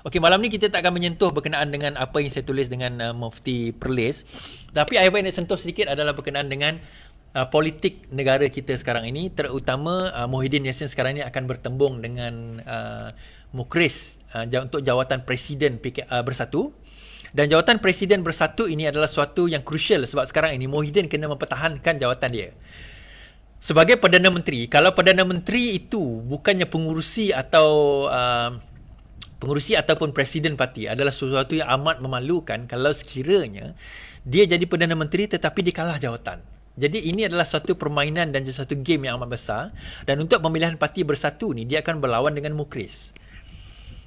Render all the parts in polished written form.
Okey, malam ni kita tak akan menyentuh berkenaan dengan apa yang saya tulis dengan Mufti Perlis. Tapi apa yang nak sentuh sedikit adalah berkenaan dengan politik negara kita sekarang ini, terutama Muhyiddin Yassin sekarang ini akan bertembung dengan Mukhris untuk jawatan Presiden Bersatu. Dan jawatan Presiden Bersatu ini adalah suatu yang crucial sebab sekarang ini Muhyiddin kena mempertahankan jawatan dia. Sebagai Perdana Menteri, kalau Perdana Menteri itu bukannya pengurusi ataupun presiden parti, adalah sesuatu yang amat memalukan kalau sekiranya dia jadi Perdana Menteri tetapi dia kalah jawatan. Jadi ini adalah satu permainan dan satu game yang amat besar, dan untuk pemilihan Parti Bersatu ni dia akan berlawan dengan Mukhris.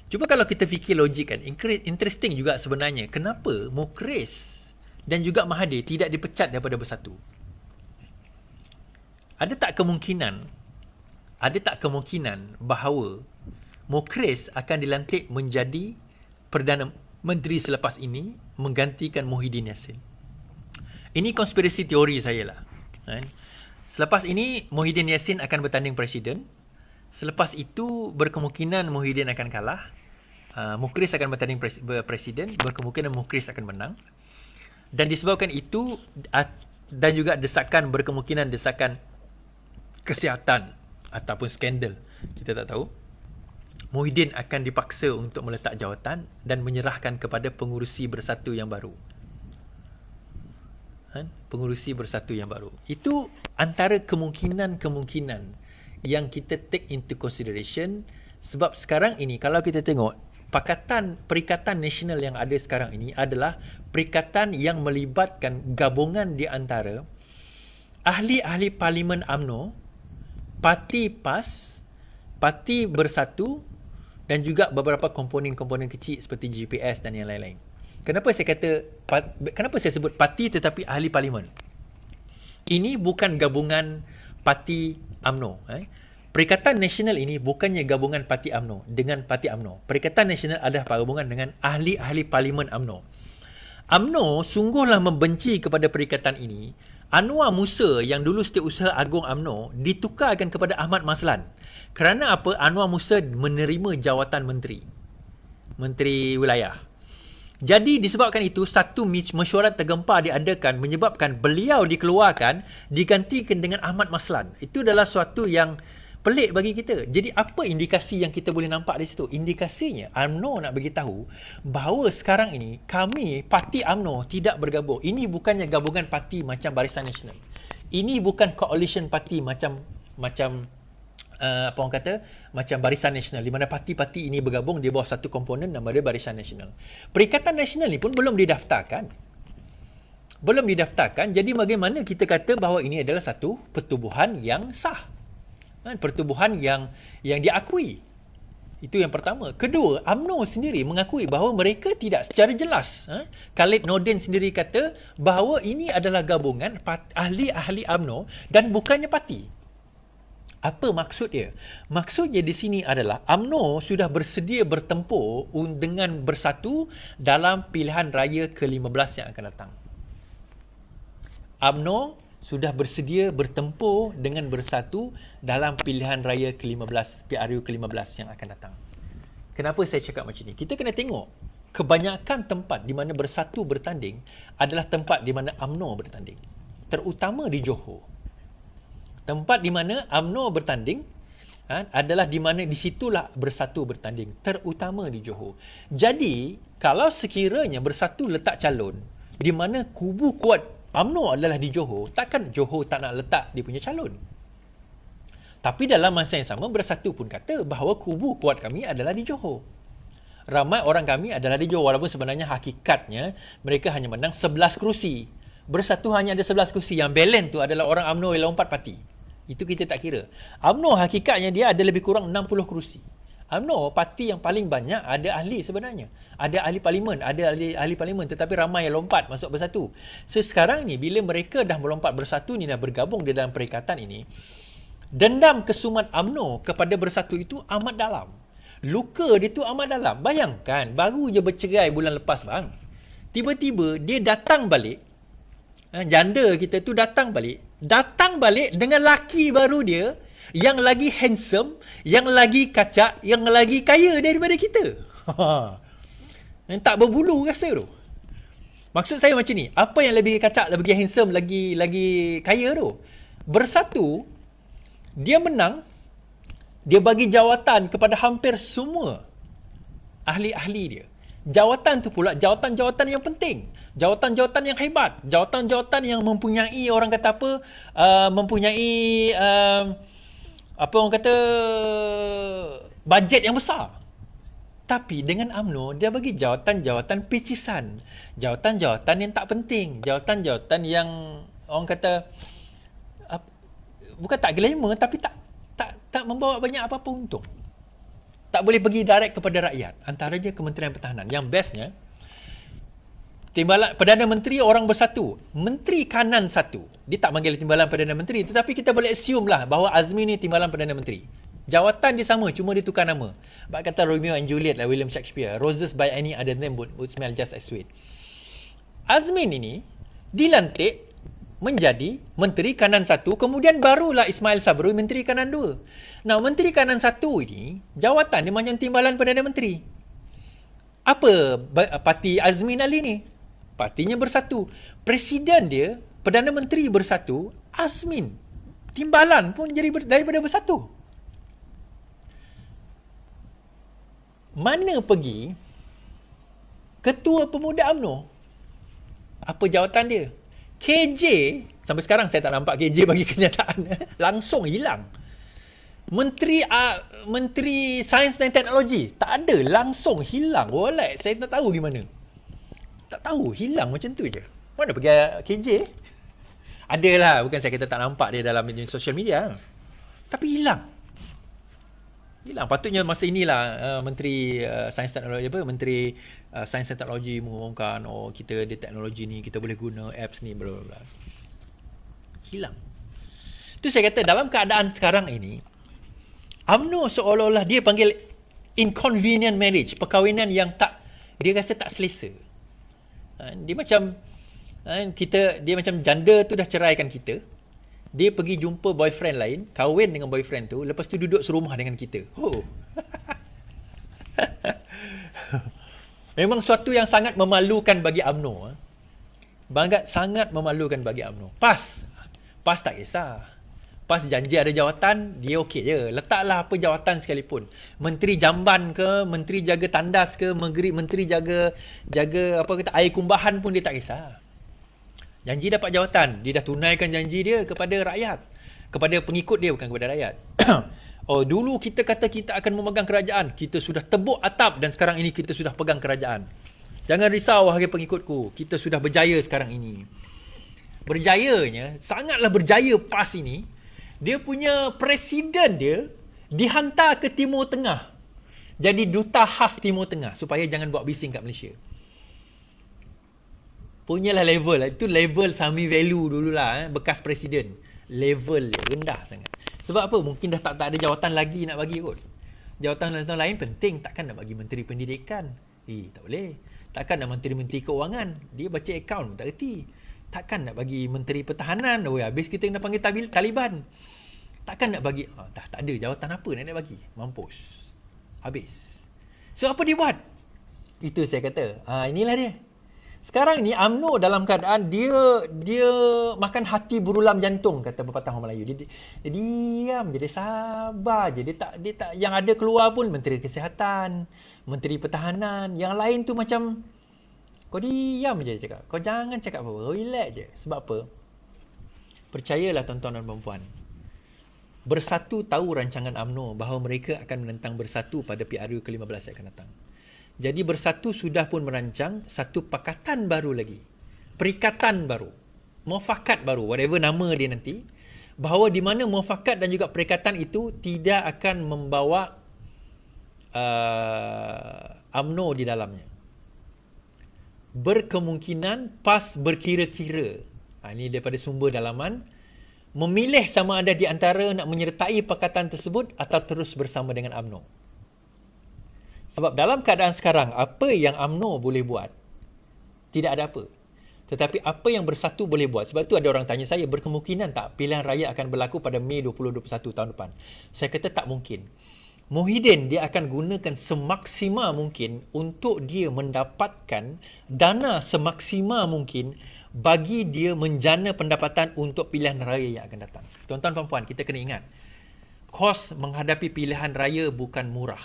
Cuba kalau kita fikir logik kan, interesting juga sebenarnya kenapa Mukhris dan juga Mahathir tidak dipecat daripada Bersatu. Ada tak kemungkinan bahawa Mukhris akan dilantik menjadi Perdana Menteri selepas ini menggantikan Muhyiddin Yassin? Ini konspirasi teori saya lah. Selepas ini Muhyiddin Yassin akan bertanding presiden. Selepas itu berkemungkinan Muhyiddin akan kalah. Mukhris akan bertanding presiden. Berkemungkinan Mukhris akan menang. Dan disebabkan itu dan juga berkemungkinan desakan kesihatan ataupun skandal, kita tak tahu, Muhyiddin akan dipaksa untuk meletak jawatan dan menyerahkan kepada pengurusi Bersatu yang baru. Pengurusi Bersatu yang baru. Itu antara kemungkinan yang kita take into consideration, sebab sekarang ini kalau kita tengok Perikatan Nasional yang ada sekarang ini adalah perikatan yang melibatkan gabungan di antara ahli-ahli Parlimen UMNO, Parti PAS, Parti Bersatu dan juga beberapa komponen-komponen kecil seperti GPS dan yang lain-lain. Kenapa saya sebut parti tetapi ahli parlimen? Ini bukan gabungan Parti UMNO. Perikatan Nasional ini bukannya gabungan Parti UMNO dengan Parti UMNO. Perikatan Nasional adalah gabungan dengan ahli-ahli parlimen UMNO. UMNO sungguhlah membenci kepada perikatan ini. Anwar Musa yang dulu Setiausaha Agung UMNO ditukarkan kepada Ahmad Maslan. Kerana apa? Anwar Musa menerima jawatan Menteri Wilayah. Jadi disebabkan itu, satu mesyuarat tergempar diadakan menyebabkan beliau dikeluarkan, digantikan dengan Ahmad Maslan. Itu adalah suatu yang pelik bagi kita. Jadi apa indikasi yang kita boleh nampak di situ? Indikasinya UMNO nak beritahu bahawa sekarang ini kami Parti UMNO tidak bergabung. Ini bukannya gabungan parti macam Barisan Nasional. Ini bukan coalition parti macam macam Barisan Nasional, di mana parti-parti ini bergabung di bawah satu komponen nama dia Barisan Nasional. Perikatan Nasional ni pun belum didaftarkan. Jadi bagaimana kita kata bahawa ini adalah satu pertubuhan yang sah? Pertubuhan yang diakui. Itu yang pertama. Kedua, UMNO sendiri mengakui bahawa mereka tidak secara jelas. Khalid Nordin sendiri kata bahawa ini adalah gabungan ahli-ahli UMNO dan bukannya parti. Apa maksud dia? Maksudnya di sini adalah UMNO sudah bersedia bertempur dengan Bersatu dalam pilihan raya ke-15 yang akan datang. UMNO sudah bersedia bertempur dengan Bersatu dalam pilihan raya ke-15, PRU ke-15 yang akan datang. Kenapa saya cakap macam ni? Kita kena tengok kebanyakan tempat di mana Bersatu bertanding adalah tempat di mana UMNO bertanding. Terutama di Johor. Tempat di mana UMNO bertanding adalah di mana di situlah Bersatu bertanding. Terutama di Johor. Jadi, kalau sekiranya Bersatu letak calon di mana kubu kuat UMNO adalah di Johor, takkan Johor tak nak letak dia punya calon. Tapi dalam masa yang sama, Bersatu pun kata bahawa kubu kuat kami adalah di Johor. Ramai orang kami adalah di Johor, walaupun sebenarnya hakikatnya mereka hanya menang 11 kerusi. Bersatu hanya ada 11 kerusi. Yang balance tu adalah orang UMNO yang lompat parti. Itu kita tak kira. UMNO hakikatnya dia ada lebih kurang 60 kerusi. UMNO parti yang paling banyak ada ahli sebenarnya. Ada ahli parlimen, tetapi ramai yang lompat masuk Bersatu. So sekarang ni bila mereka dah melompat Bersatu ni, dah bergabung di dalam perikatan ini, dendam kesumat UMNO kepada Bersatu itu amat dalam. Luka dia tu amat dalam. Bayangkan baru je bercerai bulan lepas bang. Tiba-tiba dia datang balik. Janda kita tu datang balik dengan laki baru dia yang lagi handsome, yang lagi kacak, yang lagi kaya daripada kita. Yang tak berbulu rasa tu. Maksud saya macam ni, apa yang lebih kacak, lebih handsome, lagi kaya tu? Bersatu, dia menang, dia bagi jawatan kepada hampir semua ahli-ahli dia. Jawatan tu pula jawatan-jawatan yang penting, jawatan-jawatan yang hebat, jawatan-jawatan yang mempunyai orang kata apa, mempunyai apa orang kata bajet yang besar. Tapi dengan UMNO, dia bagi jawatan-jawatan picisan, jawatan-jawatan yang tak penting, jawatan-jawatan yang orang kata bukan tak glamour, tapi tak membawa banyak apa-apa untung. Tak boleh pergi direct kepada rakyat. Antaranya Kementerian Pertahanan. Yang bestnya, Timbalan Perdana Menteri orang bersatu, Menteri Kanan satu. Dia tak panggil Timbalan Perdana Menteri, tetapi kita boleh assume lah bahawa Azmi ni Timbalan Perdana Menteri. Jawatan dia sama, cuma dia tukar nama. Bak kata Romeo and Juliet lah, William Shakespeare. Roses by any other name would smell just as sweet. Azmin ini dilantik menjadi Menteri Kanan 1, kemudian barulah Ismail Sabri Menteri Kanan 2. Nah, Menteri Kanan 1 ini, jawatan dia macam Timbalan Perdana Menteri. Apa parti Azmin Ali ni? Partinya bersatu. Presiden dia, Perdana Menteri bersatu, Azmin. Timbalan pun jadi daripada bersatu. Mana pergi Ketua Pemuda UMNO? Apa jawatan dia? KJ, sampai sekarang saya tak nampak KJ bagi kenyataan. Langsung hilang. Menteri Sains dan Teknologi, tak ada, langsung hilang. Walai, saya tak tahu gimana. Tak tahu, hilang macam tu je. Mana pergi KJ? Adalah, bukan saya kata tak nampak dia dalam social media. Tapi hilang. Hilang. Patutnya masa inilah Menteri Sains Teknologi Menteri Sains dan Teknologi mengumumkan, oh kita ada teknologi ni, kita boleh guna apps ni, bla bla bla. Hilang. Itu saya kata dalam keadaan sekarang ini, UMNO seolah-olah dia panggil inconvenient marriage, perkahwinan yang tak, dia rasa tak selesa. Dia macam dia macam janda tu dah ceraikan kita. Dia pergi jumpa boyfriend lain, kahwin dengan boyfriend tu, lepas tu duduk serumah dengan kita. Oh. Memang suatu yang sangat memalukan bagi UMNO. Sangat memalukan bagi UMNO. PAS tak kisah. PAS janji ada jawatan, dia okey je. Letaklah apa jawatan sekalipun. Menteri jamban ke, menteri jaga tandas ke, menteri jaga apa kata air kumbahan pun dia tak kisah. Janji dapat jawatan, dia dah tunaikan janji dia kepada rakyat, kepada pengikut dia, bukan kepada rakyat. Oh, dulu kita kata kita akan memegang kerajaan, kita sudah tebuk atap dan sekarang ini kita sudah pegang kerajaan. Jangan risau wahai pengikutku, kita sudah berjaya sekarang ini. Berjayanya, sangatlah berjaya PAS ini. Dia punya presiden dia dihantar ke Timur Tengah. Jadi duta khas Timur Tengah supaya jangan buat bising kat Malaysia. Punyalah level, itu level Sami Value dululah, bekas presiden. Level dia rendah sangat. Sebab apa? Mungkin dah tak ada jawatan lagi nak bagi kot. Jawatan lain penting, takkan nak bagi Menteri Pendidikan. Tak boleh. Takkan nak Menteri Keuangan, dia baca akaun pun tak reti. Takkan nak bagi Menteri Pertahanan, habis kita kena panggil Taliban. Takkan nak bagi, tak ada jawatan apa nak bagi. Mampus. Habis. So apa dia buat? Itu saya kata, inilah dia. Sekarang ni UMNO dalam keadaan dia makan hati berulam jantung, kata pepatah orang Melayu. Dia diam je, dia sabar je. Dia tak yang ada keluar pun Menteri Kesihatan, Menteri Pertahanan, yang lain tu macam kau diam je cakap. Kau jangan cakap apa-apa, relax je. Sebab apa? Percayalah tuan-tuan dan puan-puan. Bersatu tahu rancangan UMNO bahawa mereka akan menentang Bersatu pada PRU ke-15 yang akan datang. Jadi Bersatu sudah pun merancang satu pakatan baru lagi. Perikatan baru. Muafakat baru. Whatever nama dia nanti. Bahawa di mana muafakat dan juga perikatan itu tidak akan membawa UMNO di dalamnya. Berkemungkinan PAS berkira-kira. Ini daripada sumber dalaman. Memilih sama ada di antara nak menyertai pakatan tersebut atau terus bersama dengan UMNO. Sebab dalam keadaan sekarang, apa yang UMNO boleh buat? Tidak ada apa. Tetapi apa yang Bersatu boleh buat? Sebab tu ada orang tanya saya, berkemungkinan tak pilihan raya akan berlaku pada Mei 2021 tahun depan? Saya kata tak mungkin. Muhyiddin dia akan gunakan semaksima mungkin untuk dia mendapatkan dana semaksima mungkin bagi dia menjana pendapatan untuk pilihan raya yang akan datang. Tuan-tuan dan puan, kita kena ingat, kos menghadapi pilihan raya bukan murah.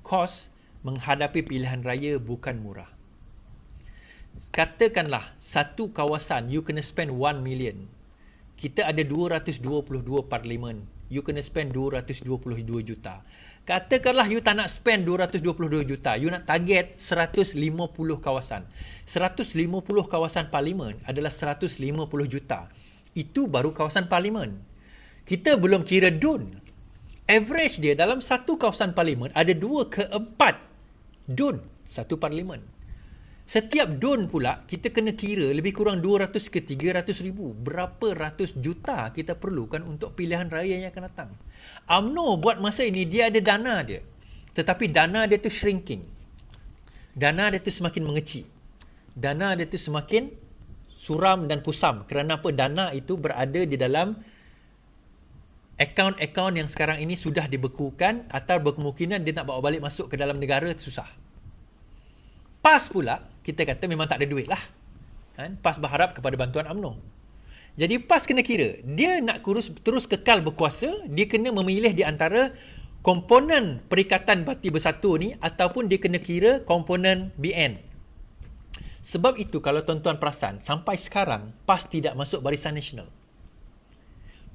Kos menghadapi pilihan raya bukan murah. Katakanlah satu kawasan you kena spend 1 million. Kita ada 222 parlimen. You kena spend 222 juta. Katakanlah you tak nak spend 222 juta. You nak target 150 kawasan. 150 kawasan parlimen adalah 150 juta. Itu baru kawasan parlimen. Kita belum kira DUN. Average dia dalam satu kawasan parlimen ada 2 ke 4 DUN satu parlimen. Setiap DUN pula kita kena kira lebih kurang 200 ke 300 ribu. Berapa ratus juta kita perlukan untuk pilihan raya yang akan datang. UMNO buat masa ini dia ada dana dia. Tetapi dana dia tu shrinking. Dana dia tu semakin mengecil. Dana dia tu semakin suram dan pusam. Kerana apa? Dana itu berada di dalam akaun-akaun yang sekarang ini sudah dibekukan atau berkemungkinan dia nak bawa balik masuk ke dalam negara susah. PAS pula, kita kata memang tak ada duit lah. PAS berharap kepada bantuan UMNO. Jadi PAS kena kira, dia nak terus kekal berkuasa, dia kena memilih di antara komponen Perikatan Parti Bersatu ni ataupun dia kena kira komponen BN. Sebab itu kalau tuan-tuan perasan, sampai sekarang PAS tidak masuk Barisan Nasional.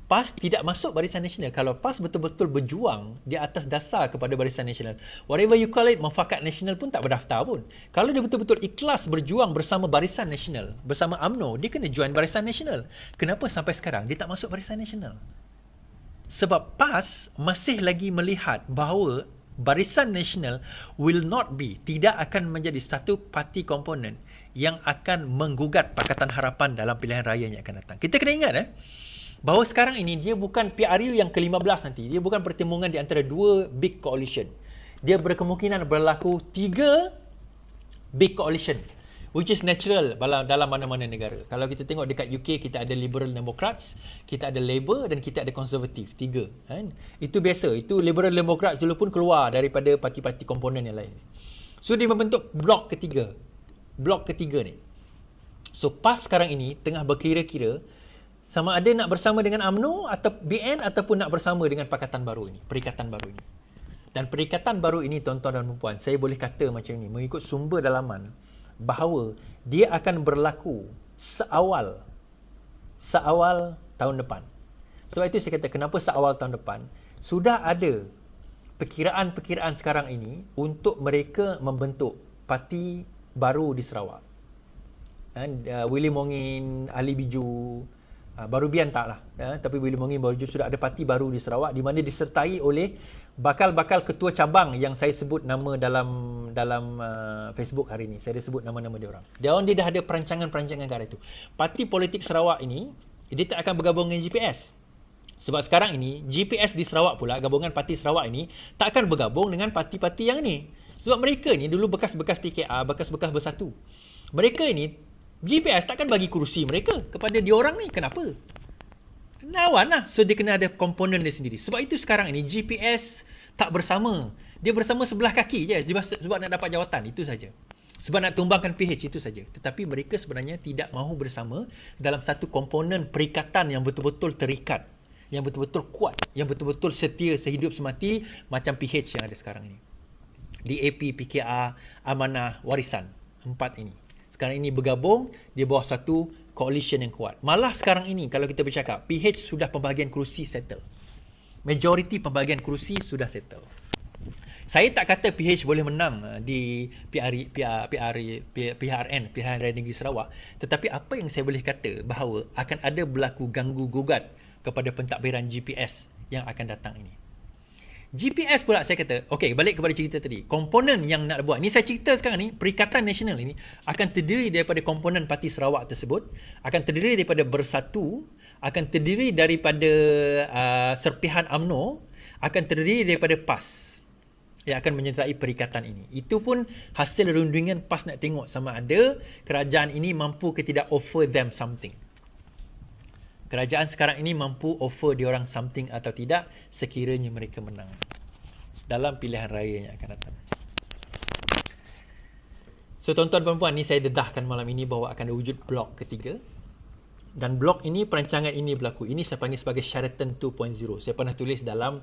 PAS tidak masuk Barisan Nasional. Kalau PAS betul-betul berjuang di atas dasar kepada Barisan Nasional, whatever you call it, Mufakat Nasional pun tak berdaftar pun. Kalau dia betul-betul ikhlas berjuang bersama Barisan Nasional, bersama UMNO, dia kena join Barisan Nasional. Kenapa sampai sekarang dia tak masuk Barisan Nasional? Sebab PAS masih lagi melihat bahawa Barisan Nasional will not be, tidak akan menjadi satu parti komponen yang akan menggugat Pakatan Harapan dalam pilihan raya yang akan datang. Kita kena ingat bahawa sekarang ini dia bukan PRU yang ke-15 nanti. Dia bukan pertemuan di antara dua big coalition. Dia berkemungkinan berlaku 3 big coalition, which is natural dalam mana-mana negara. Kalau kita tengok dekat UK, kita ada Liberal Democrats, kita ada Labour dan kita ada Conservative. 3. Itu biasa. Itu Liberal Democrats dulu pun keluar daripada parti-parti komponen yang lain. So dia membentuk blok ketiga. Blok ketiga ni. So PAS sekarang ini tengah berkira-kira sama ada nak bersama dengan UMNO atau BN ataupun nak bersama dengan Pakatan Baru ini, Perikatan Baru ini. Dan Perikatan Baru ini, tuan-tuan dan puan, saya boleh kata macam ni, mengikut sumber dalaman, bahawa dia akan berlaku seawal tahun depan. Sebab itu saya kata kenapa seawal tahun depan? Sudah ada perkiraan-perkiraan sekarang ini untuk mereka membentuk parti baru di Sarawak. Willy Mongin, Ali Biju, Baru Bian tak lah, tapi Willy Mongin baru sudah ada parti baru di Sarawak di mana disertai oleh bakal-bakal ketua cabang yang saya sebut nama dalam Facebook hari ini. Saya dah sebut nama-nama dia orang. Dia dah ada perancangan-perancangan ke arah itu. Parti politik Sarawak ini dia tak akan bergabung dengan GPS. Sebab sekarang ini GPS di Sarawak pula, gabungan parti Sarawak ini tak akan bergabung dengan parti-parti yang ni. Sebab mereka ni dulu bekas-bekas PKR, bekas-bekas Bersatu. Mereka ini GPS takkan bagi kerusi mereka kepada diorang ni. Kenapa? Lawan lah. So dia kena ada komponen dia sendiri. Sebab itu sekarang ini GPS tak bersama. Dia bersama sebelah kaki je sebab nak dapat jawatan. Itu saja. Sebab nak tumbangkan PH, itu saja. Tetapi mereka sebenarnya tidak mahu bersama dalam satu komponen perikatan yang betul-betul terikat, yang betul-betul kuat, yang betul-betul setia sehidup semati macam PH yang ada sekarang ini. DAP, PKR, Amanah, Warisan. 4 ini. Sekarang ini bergabung di bawah satu coalition yang kuat. Malah sekarang ini kalau kita bercakap, PH sudah pembahagian kerusi settle. Majoriti pembahagian kerusi sudah settle. Saya tak kata PH boleh menang di PHRN, Pilihan Raya Negeri Sarawak. Tetapi apa yang saya boleh kata bahawa akan ada berlaku ganggu-gugat kepada pentadbiran GPS yang akan datang ini. GPS pula saya kata, okey, balik kepada cerita tadi. Komponen yang nak buat, ni saya cerita sekarang ni, Perikatan Nasional ini akan terdiri daripada komponen Parti Sarawak tersebut, akan terdiri daripada Bersatu, akan terdiri daripada serpihan UMNO, akan terdiri daripada PAS yang akan menyertai perikatan ini. Itu pun hasil rundingan PAS nak tengok sama ada kerajaan ini mampu ke tidak offer them something. Kerajaan sekarang ini mampu offer diorang something atau tidak sekiranya mereka menang. dalam pilihan raya yang akan datang. So tuan-tuan dan puan, ni saya dedahkan malam ini bahawa akan ada wujud blok ketiga. Dan blok ini, perancangan ini berlaku. Ini saya panggil sebagai Sheraton 2.0. Saya pernah tulis dalam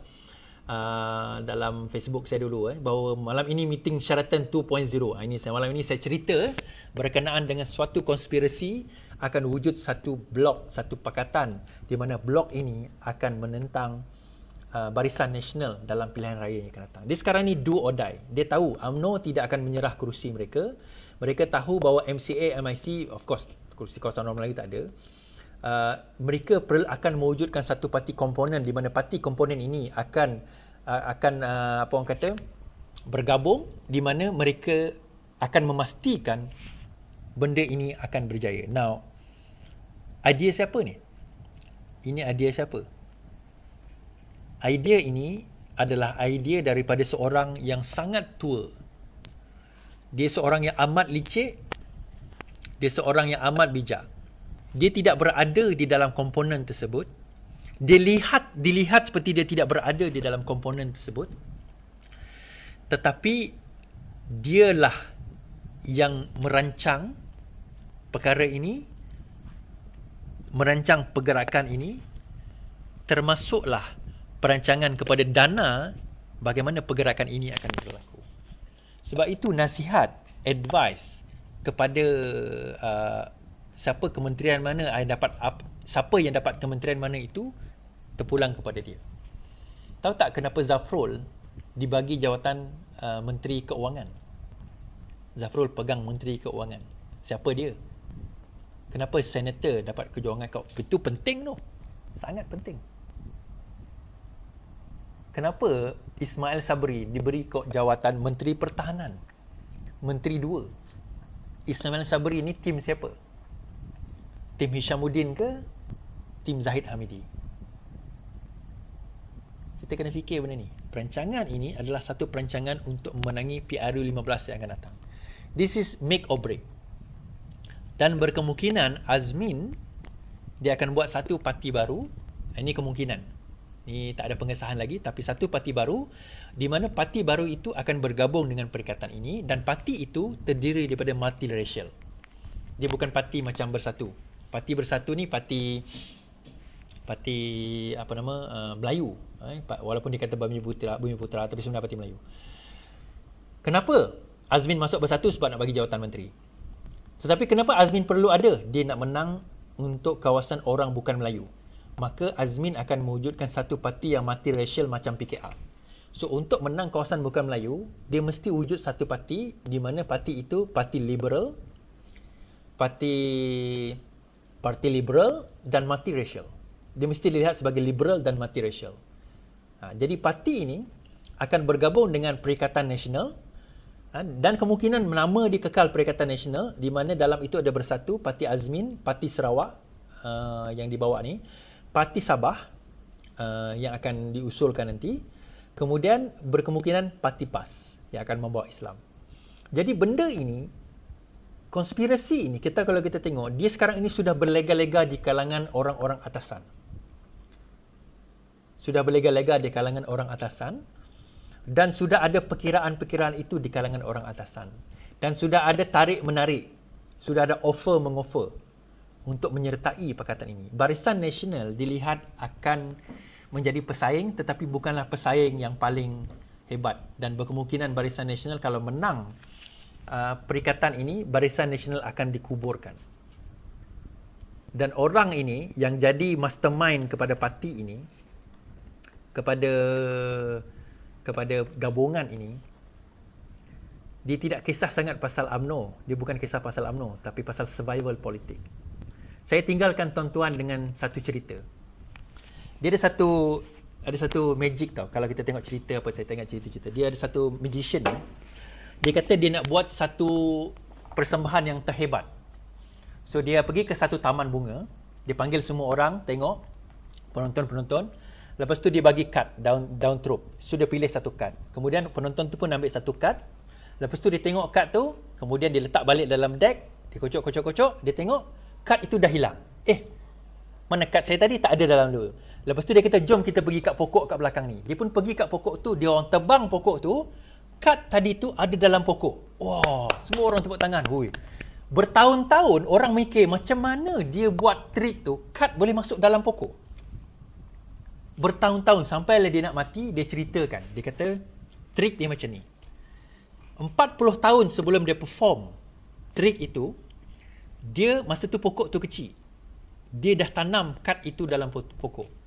Facebook saya dulu bahawa malam ini meeting Sheraton 2.0. Malam ini saya cerita berkenaan dengan suatu konspirasi akan wujud satu blok, satu pakatan di mana blok ini akan menentang Barisan Nasional dalam pilihan raya yang akan datang. Dia sekarang ni do or die. Dia tahu UMNO tidak akan menyerah kerusi mereka. Mereka tahu bahawa MCA, MIC, of course, kerusi kawasan orang Melayu tak ada. Mereka akan mewujudkan satu parti komponen di mana parti komponen ini akan apa orang kata, bergabung, di mana mereka akan memastikan benda ini akan berjaya. Now, idea siapa ni? Ini idea siapa? Idea ini adalah idea daripada seorang yang sangat tua. Dia seorang yang amat licik. Dia seorang yang amat bijak. Dia tidak berada di dalam komponen tersebut. Dilihat seperti dia tidak berada di dalam komponen tersebut. Tetapi dialah yang merancang perkara ini, merancang pergerakan ini, termasuklah perancangan kepada dana bagaimana pergerakan ini akan berlaku. Sebab itu nasihat, advice kepada siapa yang dapat kementerian mana itu terpulang kepada dia. Tahu tak kenapa Zafrul dibagi jawatan Menteri Keuangan? Zafrul pegang Menteri Keuangan. Siapa dia? Kenapa senator dapat keuangan? Itu penting tu. Sangat penting. Kenapa Ismail Sabri diberi jawatan Menteri Pertahanan? Menteri 2. Ismail Sabri ni tim siapa? Tim Hishamuddin ke? Tim Zahid Hamidi? Kita kena fikir benda ni. Perancangan ini adalah satu perancangan untuk memenangi PRU 15 yang akan datang. This is make or break. Dan berkemungkinan Azmin dia akan buat satu parti baru. Ini kemungkinan. Ini tak ada pengesahan lagi, tapi satu parti baru di mana parti baru itu akan bergabung dengan perikatan ini, dan parti itu terdiri daripada multiracial. Dia bukan parti macam Bersatu. Parti Bersatu ni parti apa nama Melayu. Walaupun dia kata Bumi Putera tapi sebenarnya parti Melayu. Kenapa Azmin masuk Bersatu? Sebab nak bagi jawatan menteri. Tetapi kenapa Azmin perlu ada? Dia nak menang untuk kawasan orang bukan Melayu. Maka Azmin akan mewujudkan satu parti yang multiracial macam PKR. So untuk menang kawasan bukan Melayu, dia mesti wujud satu parti di mana parti itu parti liberal, parti liberal dan multiracial. Dia mesti dilihat sebagai liberal dan multiracial. Jadi parti ini akan bergabung dengan Perikatan Nasional, dan kemungkinan nama dikekal Perikatan Nasional, di mana dalam itu ada Bersatu, Parti Azmin, Parti Sarawak yang dibawa ni, Parti Sabah yang akan diusulkan nanti. Kemudian berkemungkinan Parti PAS yang akan membawa Islam. Jadi benda ini, konspirasi ini, kalau kita tengok, dia sekarang ini sudah berlega-lega di kalangan orang-orang atasan. Sudah berlega-lega di kalangan orang atasan. Dan sudah ada perkiraan-perkiraan itu di kalangan orang atasan. Dan sudah ada tarik-menarik. Sudah ada offer-mengoffer untuk menyertai pakatan ini. Barisan Nasional dilihat akan menjadi pesaing, tetapi bukanlah pesaing yang paling hebat. Dan berkemungkinan Barisan Nasional kalau menang perikatan ini, Barisan Nasional akan dikuburkan. Dan orang ini yang jadi mastermind kepada parti ini, kepada gabungan ini, dia tidak kisah sangat pasal UMNO. Dia bukan kisah pasal UMNO, tapi pasal survival politik. Saya tinggalkan tuan-tuan dengan satu cerita. Dia ada satu magic tau. Kalau kita tengok cerita apa, saya tengok cerita-cerita. Dia ada satu magician ni. Dia kata dia nak buat satu persembahan yang terhebat. So dia pergi ke satu taman bunga. Dia panggil semua orang tengok, penonton-penonton. Lepas tu dia bagi kad, down troop. So dia pilih satu kad. Kemudian penonton tu pun ambil satu kad. Lepas tu dia tengok kad tu, kemudian dia letak balik dalam deck. Dia kocok, dia tengok kad itu dah hilang. Mana kad saya tadi? Tak ada dalam tu. Lepas tu dia kata, jom kita pergi kat pokok kat belakang ni. Dia pun pergi kat pokok tu, dia orang tebang pokok tu, kad tadi tu ada dalam pokok. Wah, semua orang tepuk tangan. Hui. Bertahun-tahun orang mikir macam mana dia buat trik tu, kad boleh masuk dalam pokok. Bertahun-tahun, sampailah dia nak mati, dia ceritakan. Dia kata, trik dia macam ni. 40 tahun sebelum dia perform trik itu, dia masa tu pokok tu kecil. Dia dah tanam kad itu dalam pokok.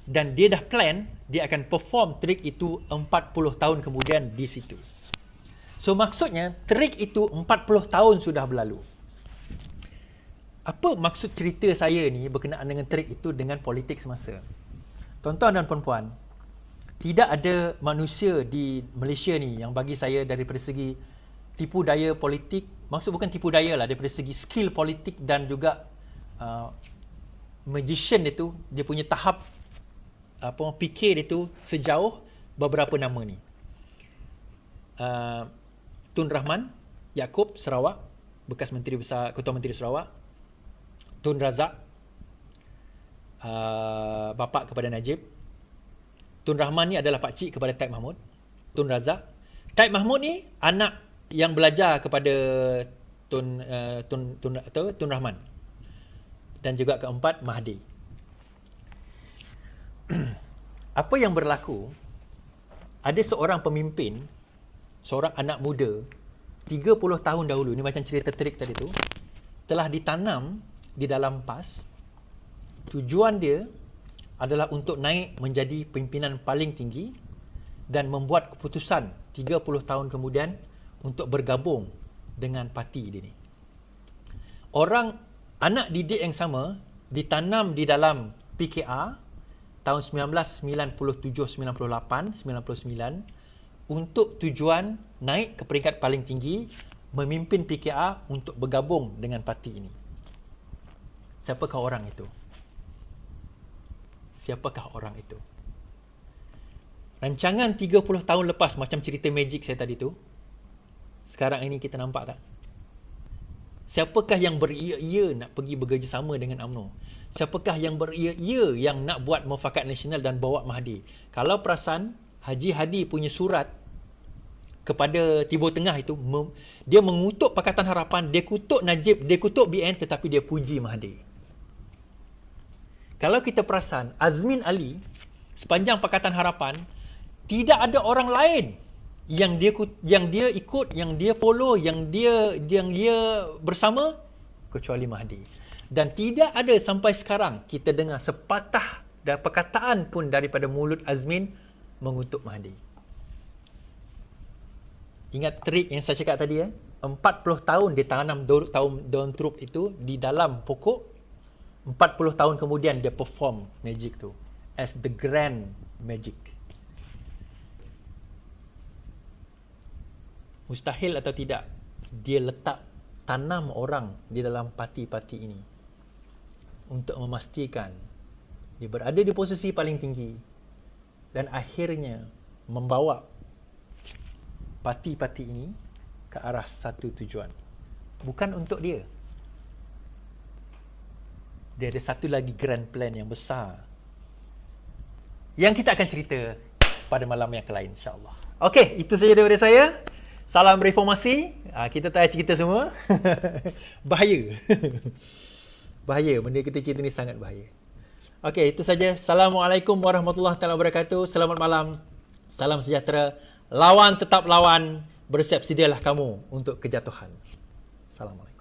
Dan dia dah plan, dia akan perform trik itu 40 tahun kemudian di situ. So maksudnya, trik itu 40 tahun sudah berlalu. Apa maksud cerita saya ni berkenaan dengan trik itu dengan politik semasa? Tuan-tuan dan puan-puan, tidak ada manusia di Malaysia ni yang bagi saya daripada segi tipu daya politik, maksud bukan tipu daya lah, daripada segi skill politik dan juga magician itu, dia punya tahap fikir itu sejauh beberapa nama ni. Tun Rahman Yaakob, Sarawak, bekas Menteri Besar, Ketua Menteri Sarawak. Tun Razak, bapa kepada Najib. Tun Rahman ni adalah pakcik kepada Taib Mahmud. Tun Razak. Taib Mahmud ni anak yang belajar kepada Tun Rahman. Dan juga keempat, Mahdi. Apa yang berlaku, ada seorang pemimpin, seorang anak muda, 30 tahun dahulu, ni macam cerita trik tadi tu, telah ditanam di dalam PAS. Tujuan dia adalah untuk naik menjadi pimpinan paling tinggi dan membuat keputusan 30 tahun kemudian untuk bergabung dengan parti dia ni. Orang, anak didik yang sama ditanam di dalam PKR tahun 1997, 98, 99 untuk tujuan naik ke peringkat paling tinggi, memimpin PKR untuk bergabung dengan parti ini. Siapakah orang itu? Siapakah orang itu? Rancangan 30 tahun lepas, macam cerita magic saya tadi tu, sekarang ini kita nampak tak? Siapakah yang beria-ia nak pergi bekerjasama dengan UMNO? Siapakah yang beria-ia yang nak buat mufakat nasional dan bawa Mahdi? Kalau perasan, Haji Hadi punya surat kepada Timur Tengah itu, dia mengutuk Pakatan Harapan, dia kutuk Najib, dia kutuk BN, tetapi dia puji Mahdi. Kalau kita perasan, Azmin Ali, sepanjang Pakatan Harapan, tidak ada orang lain yang dia ikut, yang dia follow, yang dia bersama, kecuali Mahdi. Dan tidak ada sampai sekarang kita dengar sepatah dan perkataan pun daripada mulut Azmin mengutuk Mahdi. Ingat trik yang saya cakap tadi, 40 tahun dia tanam daun trup itu di dalam pokok. 40 tahun kemudian dia perform magic tu as the grand magic. Mustahil atau tidak, dia letak, tanam orang di dalam parti-parti ini untuk memastikan dia berada di posisi paling tinggi dan akhirnya membawa parti-parti ini ke arah satu tujuan. Bukan untuk dia. Dia ada satu lagi grand plan yang besar yang kita akan cerita pada malam yang lain, insya-Allah. Okey, itu saja daripada saya. Salam reformasi. Kita tak cerita semua. Bahaya. Bahaya. Benda kita cerita ni sangat bahaya. Okey, itu saja. Assalamualaikum warahmatullahi wabarakatuh. Selamat malam. Salam sejahtera. Lawan tetap lawan. Bersiap sedialah kamu untuk kejatuhan. Assalamualaikum.